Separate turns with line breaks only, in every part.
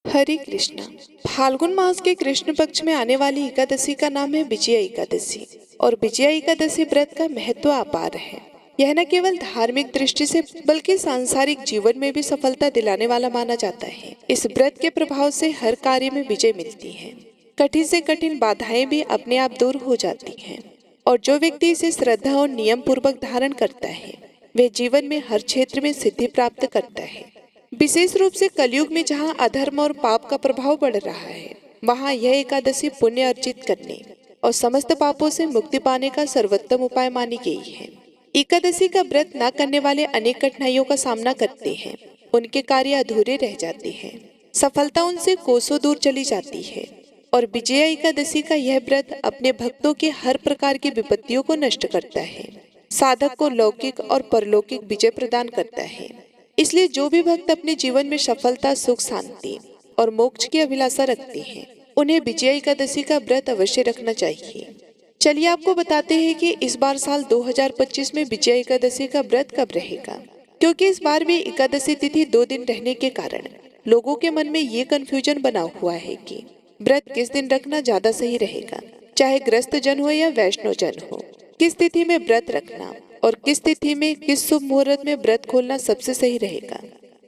हरे कृष्णा। फाल्गुन मास के कृष्ण पक्ष में आने वाली एकादशी का नाम है विजया एकादशी और विजया एकादशी व्रत का महत्व अपार है। यह न केवल धार्मिक दृष्टि से बल्कि सांसारिक जीवन में भी सफलता दिलाने वाला माना जाता है। इस व्रत के प्रभाव से हर कार्य में विजय मिलती है। कठिन से कठिन बाधाएं भी अपने आप दूर हो जाती हैं और जो व्यक्ति इसे श्रद्धा और नियम पूर्वक धारण करता है वह जीवन में हर क्षेत्र में सिद्धि प्राप्त करता है। विशेष रूप से कलयुग में जहाँ अधर्म और पाप का प्रभाव बढ़ रहा है वहाँ यह एकादशी पुण्य अर्जित करने और समस्त पापों से मुक्ति पाने का सर्वोत्तम उपाय मानी गई है। एकादशी का व्रत न करने वाले अनेक कठिनाइयों का सामना करते हैं, उनके कार्य अधूरे रह जाते हैं, सफलता उनसे कोसों दूर चली जाती है और विजया एकादशी का यह व्रत अपने भक्तों के हर प्रकार की विपत्तियों को नष्ट करता है, साधक को लौकिक और परलौकिक विजय प्रदान करता है। इसलिए जो भी भक्त अपने जीवन में सफलता, सुख, शांति और मोक्ष की अभिलाषा रखते हैं उन्हें विजया एकादशी का व्रत अवश्य रखना चाहिए। चलिए आपको बताते हैं कि इस बार साल 2025 में विजया एकादशी का व्रत कब रहेगा, क्योंकि इस बार भी एकादशी तिथि 2 दिन रहने के कारण लोगों के मन में ये कंफ्यूजन बना हुआ है कि व्रत किस दिन रखना ज्यादा सही रहेगा, चाहे ग्रस्त जन हो या वैष्णव जन हो। किस तिथि में व्रत रखना और किस तिथि में किस शुभ मुहूर्त में व्रत खोलना सबसे सही रहेगा।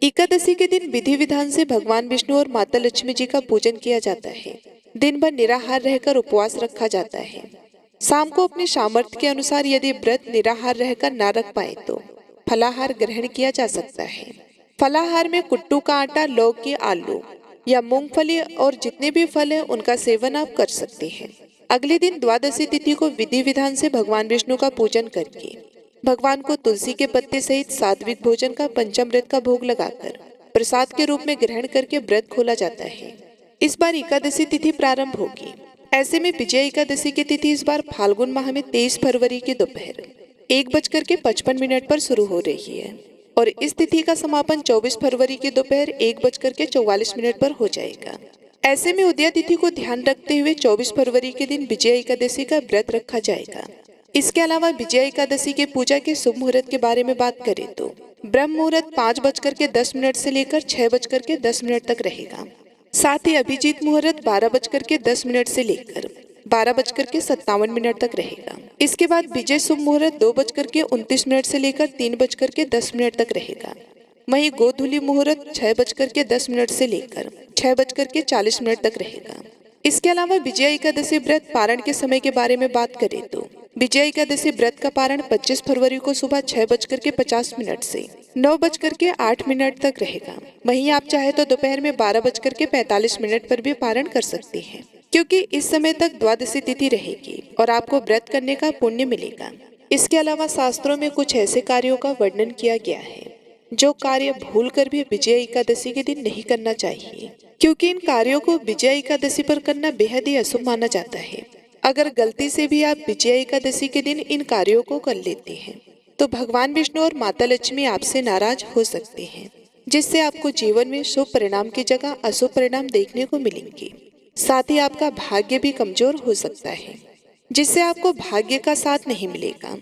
एकादशी के दिन विधि विधान से भगवान विष्णु और माता लक्ष्मी जी का पूजन किया जाता है। दिन भर निराहार रहकर उपवास रखा जाता है। शाम को अपने सामर्थ्य के अनुसार यदि व्रत निराहार रहकर ना रख पाए तो फलाहार ग्रहण किया जा सकता है। फलाहार में कुट्टू का आटा, लौकी, आलू या मूंगफली और जितने भी फल हैं उनका सेवन आप कर सकते हैं। अगले दिन द्वादशी तिथि को विधि विधान से भगवान विष्णु का पूजन करके भगवान को तुलसी के पत्ते सहित सात्विक भोजन का पंचामृत का भोग लगाकर प्रसाद के रूप में ग्रहण करके व्रत खोला जाता है। इस बार एकादशी तिथि प्रारंभ होगी। ऐसे में विजया एकादशी की तिथि इस बार फाल्गुन माह में 23 फरवरी की दोपहर 1:55 पर शुरू हो रही है और इस तिथि का समापन 24 फरवरी की दोपहर 1:44 पर हो जाएगा। ऐसे में उदया तिथि को ध्यान रखते हुए 24 फरवरी के दिन विजया एकादशी का व्रत रखा जाएगा। इसके अलावा विजया एकादशी के पूजा के शुभ मुहूर्त के बारे में बात करें तो ब्रह्म मुहूर्त 5:10 से लेकर 6:10 तक रहेगा। साथ ही अभिजीत मुहूर्त 12:10 से लेकर 12:57 तक रहेगा। इसके बाद विजय शुभ मुहूर्त 2:29 से लेकर 3:10 तक रहेगा। वहीं गोधूली मुहूर्त 6:10 से लेकर 6:40 तक रहेगा। इसके अलावा विजया एकादशी व्रत पारण के समय के बारे में बात करें तो विजया एकादशी व्रत का पारण 25 फरवरी को सुबह 6:50 से 9:08 तक रहेगा। वहीं आप चाहे तो दोपहर में 12:45 पर भी पारण कर सकते हैं, क्योंकि इस समय तक द्वादशी तिथि रहेगी और आपको व्रत करने का पुण्य मिलेगा। इसके अलावा शास्त्रों में कुछ ऐसे कार्यों का वर्णन किया गया है जो कार्य भूलकर भी विजया एकादशी के दिन नहीं करना चाहिए, क्योंकि इन कार्यों को विजया एकादशी पर करना बेहद ही अशुभ माना जाता है। अगर गलती से भी आप विजया एकादशी के दिन इन कार्यों को कर लेते हैं तो भगवान विष्णु और माता लक्ष्मी आपसे नाराज हो सकते हैं, जिससे आपको जीवन में शुभ परिणाम की जगह अशुभ परिणाम देखने को मिलेंगे। साथ ही आपका भाग्य भी कमजोर हो सकता है, जिससे आपको भाग्य का साथ नहीं मिलेगा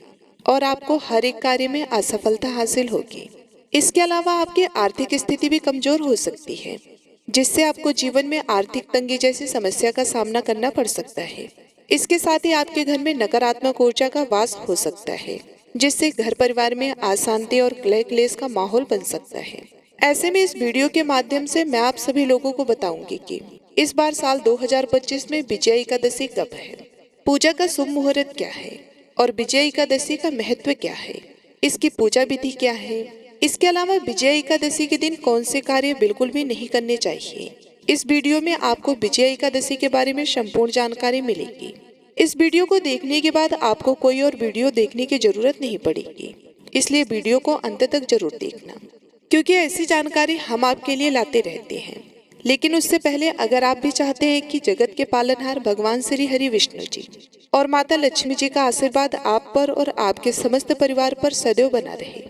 और आपको हर एक कार्य में असफलता हासिल होगी। इसके अलावा आपकी आर्थिक स्थिति भी कमजोर हो सकती है, जिससे आपको जीवन में आर्थिक तंगी जैसी समस्या का सामना करना पड़ सकता है। इसके साथ ही आपके घर में नकारात्मक ऊर्जा का वास हो सकता है, जिससे घर परिवार में अशांति और कलह क्लेश का माहौल बन सकता है। ऐसे में इस वीडियो के माध्यम से मैं आप सभी लोगों को बताऊंगी कि इस बार साल 2025 में विजया एकादशी कब है, पूजा का शुभ मुहूर्त क्या है और विजया एकादशी का महत्व क्या है, इसकी पूजा विधि क्या है। इसके अलावा विजया एकादशी के दिन कौन से कार्य बिल्कुल भी नहीं करने चाहिए। इस वीडियो में आपको विजया एकादशी के बारे में संपूर्ण जानकारी मिलेगी। इस वीडियो को देखने के बाद आपको कोई और वीडियो देखने की जरूरत नहीं पड़ेगी, इसलिए वीडियो को अंत तक जरूर देखना, क्योंकि ऐसी जानकारी हम आपके लिए लाते रहते हैं। लेकिन उससे पहले अगर आप भी चाहते हैं कि जगत के पालनहार भगवान श्री हरि विष्णु जी और माता लक्ष्मी जी का आशीर्वाद आप पर और आपके समस्त परिवार पर सदैव बना रहे,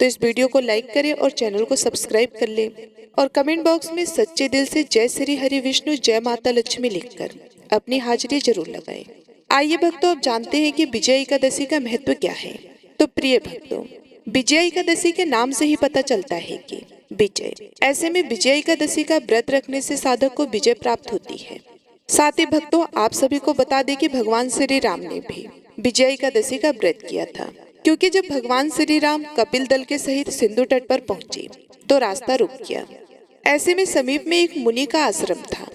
तो इस वीडियो को लाइक करें और चैनल को सब्सक्राइब कर लें और कमेंट बॉक्स में सच्चे दिल से जय श्री हरि विष्णु, जय माता लक्ष्मी लिखकर अपनी हाजिरी जरूर लगाएं। आइए भक्तों, अब जानते हैं कि विजया एकादशी का महत्व क्या है। तो प्रिय भक्तों, विजया एकादशी के नाम से ही पता चलता है कि विजय। ऐसे में विजय एकादशी का व्रत रखने से साधक को विजय प्राप्त होती है। साथ ही भक्तों, आप सभी को बता दें कि भगवान श्री राम ने भी विजय एकादशी का व्रत किया था, क्योंकि जब भगवान श्री राम कपिल दल के सहित सिंधु तट पर पहुंचे तो रास्ता रुक गया। ऐसे में समीप में एक मुनि का आश्रम था,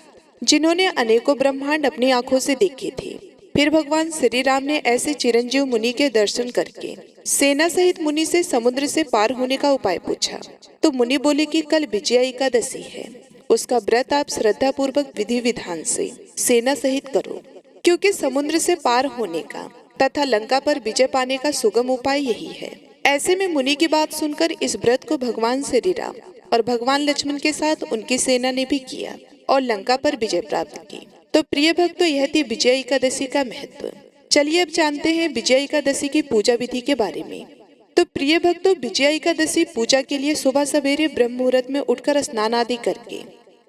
जिन्होंने अनेकों ब्रह्मांड अपनी आंखों से देखे थे। फिर भगवान श्री राम ने ऐसे चिरंजीव मुनि के दर्शन करके सेना सहित मुनि से समुद्र से पार होने का उपाय पूछा। तो मुनि बोले कि कल विजया एकादशी है, उसका व्रत आप श्रद्धा पूर्वक विधि विधान से सेना सहित करो, क्योंकि समुद्र से पार होने का तथा लंका पर विजय पाने का सुगम उपाय यही है। ऐसे में मुनि की बात सुनकर इस व्रत को भगवान श्री राम और भगवान लक्ष्मण के साथ उनकी सेना ने भी किया और लंका पर विजय प्राप्त की। तो प्रिय भक्तों, यह थी विजय एकादशी का महत्व। चलिए अब जानते हैं विजय एकादशी की पूजा विधि के बारे में। तो प्रिय भक्तों, विजय एकादशी पूजा के लिए सुबह सवेरे ब्रह्म मुहूर्त में उठकर स्नान आदि करके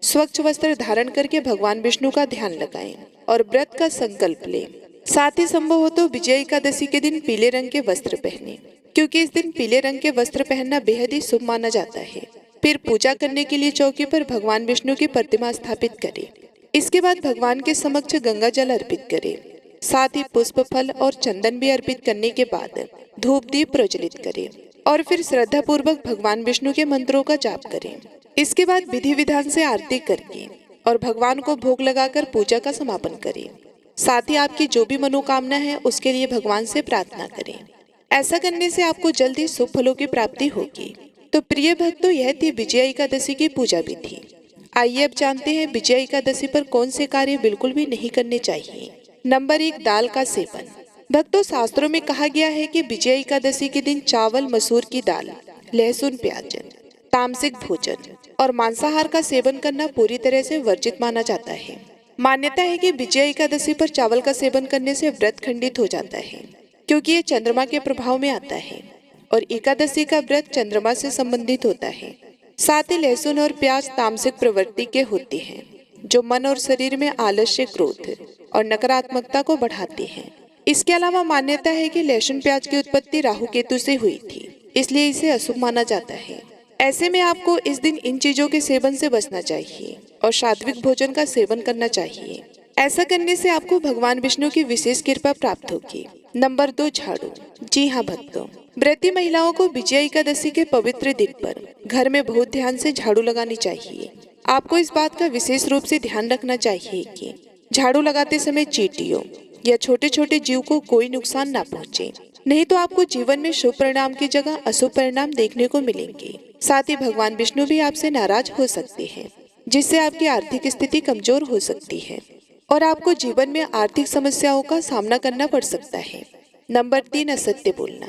स्वच्छ वस्त्र धारण करके भगवान विष्णु का ध्यान लगाएं और व्रत का संकल्प लें। साथ ही संभव हो तो विजय एकादशी के दिन पीले रंग के वस्त्र पहने, क्योंकि इस दिन पीले रंग के वस्त्र पहनना बेहद ही शुभ माना जाता है। फिर पूजा करने के लिए चौकी पर भगवान विष्णु की प्रतिमा स्थापित करें। इसके बाद भगवान के समक्ष गंगा जल अर्पित करें। साथ ही पुष्प, फल और चंदन भी अर्पित करने के बाद धूप दीप प्रज्वलित करें और फिर श्रद्धा पूर्वक भगवान विष्णु के मंत्रों का जाप करें। इसके बाद विधि विधान से आरती करके और भगवान को भोग लगाकर पूजा का समापन करें। साथ ही आपकी जो भी मनोकामना है उसके लिए भगवान से प्रार्थना करें। ऐसा करने से आपको जल्द ही शुभ फलों की प्राप्ति होगी। तो प्रिय भक्तों, यह थी विजय एकादशी की पूजा विधि। आइए अब जानते हैं विजय एकादशी पर कौन से कार्य बिल्कुल भी नहीं करने चाहिए। नंबर 1, दाल का सेवन। भक्तों, शास्त्रों में कहा गया है कि विजय एकादशी के दिन चावल, मसूर की दाल, लहसुन, प्याज, तामसिक भोजन और मांसाहार का सेवन करना पूरी तरह से वर्जित माना जाता है। मान्यता है कि विजय एकादशी पर चावल का सेवन करने से व्रत खंडित हो जाता है, क्योंकि ये चंद्रमा के प्रभाव में आता है और एकादशी का व्रत चंद्रमा से संबंधित होता है। साथ ही लहसुन और प्याज तामसिक प्रवृत्ति के होते हैं, जो मन और शरीर में आलस्य, क्रोध और नकारात्मकता को बढ़ाते हैं। इसके अलावा मान्यता है कि लहसुन प्याज की उत्पत्ति राहु केतु से हुई थी, इसलिए इसे अशुभ माना जाता है। ऐसे में आपको इस दिन इन चीजों के सेवन से बचना चाहिए और सात्विक भोजन का सेवन करना चाहिए। ऐसा करने से आपको भगवान विष्णु की विशेष कृपा प्राप्त होगी। नंबर 2, झाड़ू। जी हाँ भक्तों, व्रती महिलाओं को विजय एकादशी के पवित्र दिन पर घर में बहुत ध्यान से झाड़ू लगानी चाहिए। आपको इस बात का विशेष रूप से ध्यान रखना चाहिए कि झाड़ू लगाते समय चींटियों या छोटे छोटे जीव को कोई नुकसान ना पहुंचे, नहीं तो आपको जीवन में शुभ परिणाम की जगह अशुभ परिणाम देखने को मिलेंगे। साथ ही भगवान विष्णु भी आपसे नाराज हो सकते हैं, जिससे आपकी आर्थिक स्थिति कमजोर हो सकती है और आपको जीवन में आर्थिक समस्याओं का सामना करना पड़ सकता है। नंबर 3, असत्य बोलना।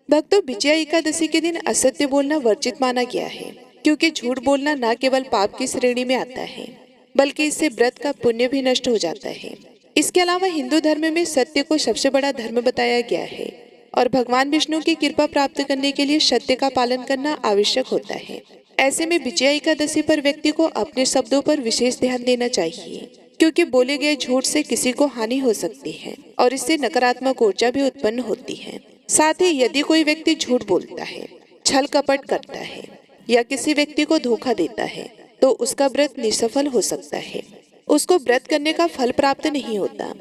भक्तों, विजय एकादशी के दिन असत्य बोलना वर्जित माना गया है, क्योंकि झूठ बोलना न केवल पाप की श्रेणी में आता है, बल्कि इससे व्रत का पुण्य भी नष्ट हो जाता है। इसके अलावा हिंदू धर्म में सत्य को सबसे बड़ा धर्म बताया गया है और भगवान विष्णु की कृपा प्राप्त करने के लिए सत्य का पालन करना आवश्यक होता है। ऐसे में विजय एकादशी पर व्यक्ति को अपने शब्दों पर विशेष ध्यान देना चाहिए, क्योंकि बोले गए झूठ से किसी को हानि हो सकती है और इससे नकारात्मक ऊर्जा भी उत्पन्न होती है। साथ ही यदि कोई व्यक्ति झूठ बोलता है, छल कपट करता है या किसी व्यक्ति को धोखा देता है, तो उसका व्रत निसफल हो सकता है, उसको व्रत करने का फल प्राप्त नहीं होता।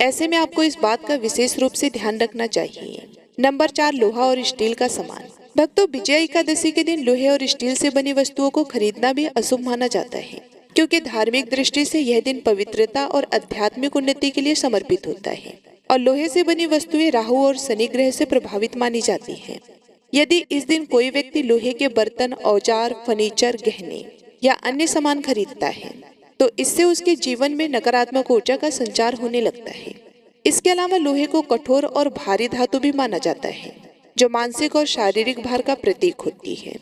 ऐसे में आपको इस बात का विशेष रूप से ध्यान रखना चाहिए। नंबर 4, लोहा और स्टील का सामान। भक्तों, विजय एकादशी के दिन लोहे और स्टील से बनी वस्तुओं को खरीदना भी अशुभ माना जाता है, क्योंकि धार्मिक दृष्टि से यह दिन पवित्रता और आध्यात्मिक उन्नति के लिए समर्पित होता है और लोहे से बनी वस्तुएं राहु और शनि ग्रह से प्रभावित मानी जाती हैं। यदि इस दिन कोई व्यक्ति लोहे के बर्तन, औजार, फर्नीचर, गहने या अन्य सामान खरीदता है, तो इससे उसके जीवन में नकारात्मक ऊर्जा का संचार होने लगता है। इसके अलावा लोहे को कठोर और भारी धातु भी माना जाता है, जो मानसिक और शारीरिक भार का प्रतीक होती है।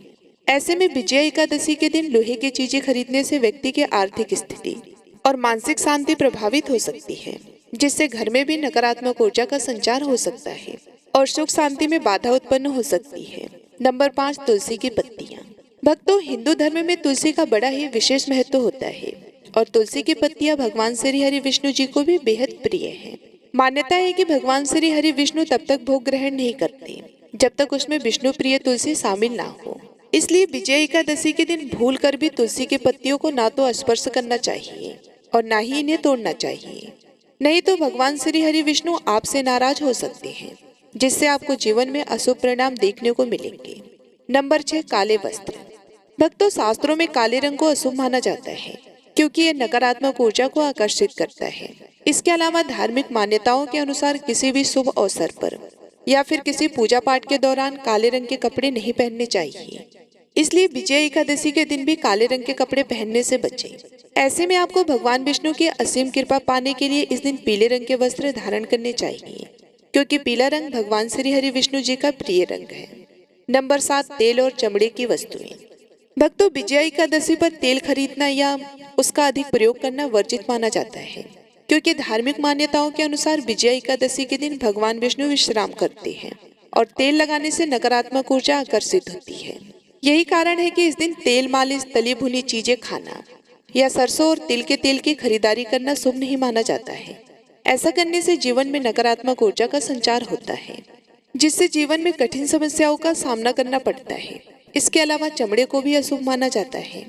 ऐसे में विजय एकादशी के दिन लोहे की चीजें खरीदने से व्यक्ति की आर्थिक स्थिति और मानसिक शांति प्रभावित हो सकती है, जिससे घर में भी नकारात्मक ऊर्जा का संचार हो सकता है और सुख शांति में बाधा उत्पन्न हो सकती है। नंबर 5, तुलसी की पत्तियां। भक्तों, हिंदू धर्म में तुलसी का बड़ा ही विशेष महत्व होता है और तुलसी की पत्तियां भगवान श्री हरि विष्णु जी को भी बेहद प्रिय है। मान्यता है कि भगवान श्री हरि विष्णु तब तक भोग ग्रहण नहीं करते जब तक उसमें विष्णु प्रिय तुलसी शामिल ना हो। इसलिए विजया एकादशी के दिन भूल कर भी तुलसी के पत्तियों को ना तो स्पर्श करना चाहिए और ना ही इन्हें तोड़ना चाहिए, नहीं तो भगवान श्री हरि विष्णु आपसे नाराज हो सकते हैं, जिससे आपको जीवन में अशुभ परिणाम देखने को मिलेंगे। नंबर 6, काले वस्त्र। भक्तों, शास्त्रों में काले रंग को अशुभ माना जाता है क्योंकि यह नकारात्मक ऊर्जा को आकर्षित करता है। इसके अलावा धार्मिक मान्यताओं के अनुसार किसी भी शुभ अवसर पर या फिर किसी पूजा पाठ के दौरान काले रंग के कपड़े नहीं पहनने चाहिए। इसलिए विजय एकादशी के दिन भी काले रंग के कपड़े पहनने से बचें। ऐसे में आपको भगवान विष्णु की असीम कृपा पाने के लिए इस दिन पीले रंग के वस्त्र धारण करने चाहिए क्योंकि पीला रंग भगवान श्री हरि विष्णु जी का प्रिय रंग है। नंबर 7, तेल और चमड़े की वस्तुएं। भक्तों, विजया एकादशी पर तेल खरीदना या उसका अधिक प्रयोग करना वर्जित माना जाता है क्योंकि धार्मिक मान्यताओं के अनुसार विजया एकादशी के दिन भगवान विष्णु विश्राम करते हैं और तेल लगाने से नकारात्मक ऊर्जा आकर्षित होती है। यही कारण है कि इस दिन तेल मालिश, तली भुनी चीजें खाना या सरसों और तिल के तेल की खरीदारी करना शुभ नहीं माना जाता है। ऐसा करने से जीवन में नकारात्मक ऊर्जा का संचार होता है, जिससे जीवन में कठिन समस्याओं का सामना करना पड़ता है। इसके अलावा चमड़े को भी अशुभ माना जाता है।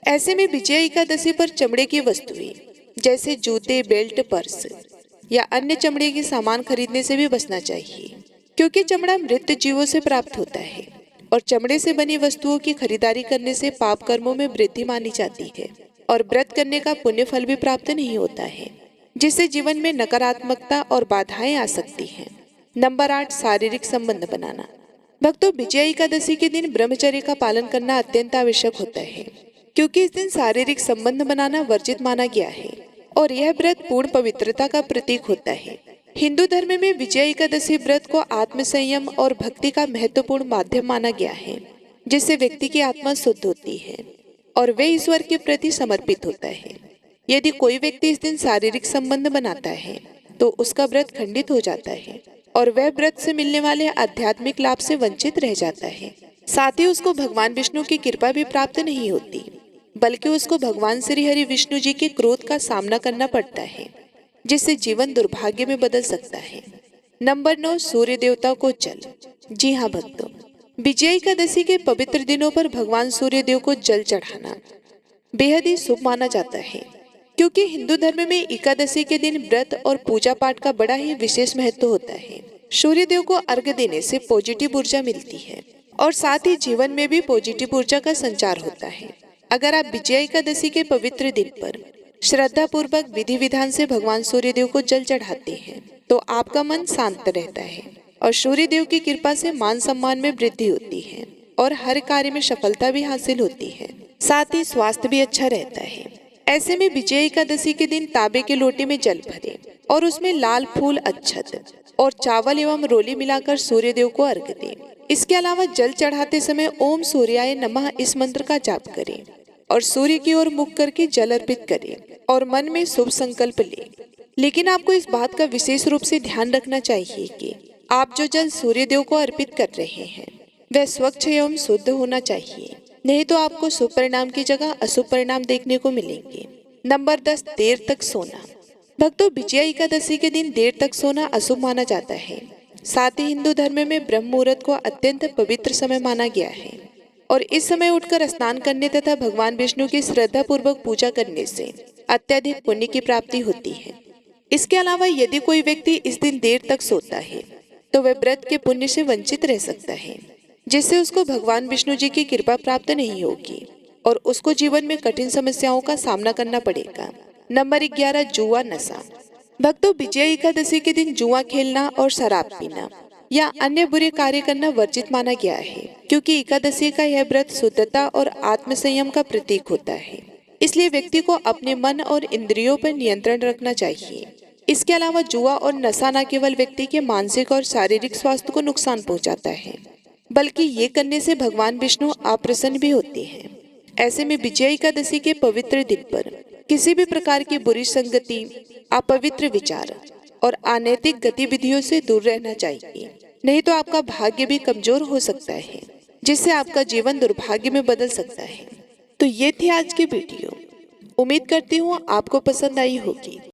ऐसे में विजया एकादशी पर चमड़े की वस्तुएं जैसे जूते, बेल्ट, पर्स या अन्य चमड़े के सामान खरीदने से भी बचना चाहिए क्योंकि चमड़ा मृत जीवों से प्राप्त होता है और चमड़े से बनी वस्तुओं की खरीदारी करने से पाप कर्मों में वृद्धि मानी जाती है और व्रत करने का पुण्य फल भी प्राप्त नहीं होता है, जिससे जीवन में नकारात्मकता और बाधाएं आ सकती हैं। नंबर 8, शारीरिक संबंध बनाना। भक्तों, विजया एकादशी के दिन ब्रह्मचर्य का पालन करना अत्यंत आवश्यक होता है क्योंकि इस दिन शारीरिक संबंध बनाना वर्जित माना गया है और यह व्रत पूर्ण पवित्रता का प्रतीक होता है। हिंदू धर्म में विजया एकादशी व्रत को आत्मसंयम और भक्ति का महत्वपूर्ण माध्यम माना गया है, जिससे व्यक्ति की आत्मा शुद्ध होती है और वे ईश्वर के प्रति समर्पित होता है। यदि कोई व्यक्ति इस दिन शारीरिक संबंध बनाता है तो उसका व्रत खंडित हो जाता है और वह व्रत से मिलने वाले आध्यात्मिक लाभ से वंचित रह जाता है। साथ ही उसको भगवान विष्णु की कृपा भी प्राप्त नहीं होती, बल्कि उसको भगवान श्री हरि विष्णु जी के क्रोध का सामना करना पड़ता है, जिससे जीवन दुर्भाग्य में बदल सकता है। नंबर 9, सूर्य देवता को जल। जी हाँ भक्तों, विजया एकादशी के पवित्र दिनों पर भगवान सूर्य देव को जल चढ़ाना बेहद ही शुभ माना जाता है क्योंकि हिंदू धर्म में एकादशी के दिन व्रत और पूजा पाठ का बड़ा ही विशेष महत्व होता है। सूर्य देव को अर्घ्य देने से पॉजिटिव ऊर्जा मिलती है और साथ ही जीवन में भी पॉजिटिव ऊर्जा का संचार होता है। अगर आप विजया एकादशी के पवित्र दिन पर श्रद्धा पूर्वक विधि विधान से भगवान सूर्य देव को जल चढ़ाते हैं तो आपका मन शांत रहता है और सूर्य देव की कृपा से मान सम्मान में वृद्धि होती है और हर कार्य में सफलता भी हासिल होती है। साथ ही स्वास्थ्य भी अच्छा रहता है। ऐसे में विजया एकादशी के दिन तांबे के लोटे में जल भरें और उसमें लाल फूल, अक्षत और चावल एवं रोली मिलाकर सूर्य देव को अर्घ्य दें। इसके अलावा जल चढ़ाते समय ओम सूर्याय नमः इस मंत्र का जाप करें और सूर्य की ओर मुख करके जल अर्पित करें और मन में शुभ संकल्प लें। लेकिन आपको इस बात का विशेष रूप से ध्यान रखना चाहिए कि आप जो जल सूर्य देव को अर्पित कर रहे हैं वह स्वच्छ एवं शुद्ध होना चाहिए, नहीं तो आपको शुभ परिणाम की जगह अशुभ परिणाम देखने को मिलेंगे। नंबर 10, देर तक सोना। भक्तों, विजया एकादशी के दिन देर तक सोना अशुभ माना जाता है। साथ ही हिंदू धर्म में ब्रह्म मुहूर्त को अत्यंत पवित्र समय माना गया है और इस समय उठकर स्नान करने तथा भगवान विष्णु की श्रद्धा पूर्वक पूजा करने से अत्यधिक पुण्य की प्राप्ति होती है। इसके अलावा यदि कोई व्यक्ति इस दिन देर तक सोता है तो वह व्रत के पुण्य से वंचित रह सकता है, जिससे उसको भगवान विष्णु जी की कृपा प्राप्त नहीं होगी और उसको जीवन में कठिन समस्याओं का सामना करना पड़ेगा। नंबर 11, जुआ, नशा। भक्तों, विजया एकादशी के दिन जुआ खेलना और शराब पीना या अन्य बुरे कार्य करना वर्जित माना गया है क्योंकि एकादशी का यह व्रत शुद्धता और आत्मसंयम का प्रतीक होता है। इसलिए व्यक्ति को अपने मन और इंद्रियों पर नियंत्रण रखना चाहिए। इसके अलावा जुआ और नशा न केवल व्यक्ति के मानसिक और शारीरिक स्वास्थ्य को नुकसान पहुंचाता है, बल्कि ये करने से भगवान विष्णु अप्रसन्न भी होते हैं। ऐसे में विजया एकादशी के पवित्र दिन पर किसी भी प्रकार की बुरी संगति, अपवित्र विचार और अनैतिक गतिविधियों से दूर रहना चाहिए, नहीं तो आपका भाग्य भी कमजोर हो सकता है, जिससे आपका जीवन दुर्भाग्य में बदल सकता है। तो ये थी आज की वीडियो। उम्मीद करती हूँ आपको पसंद आई होगी।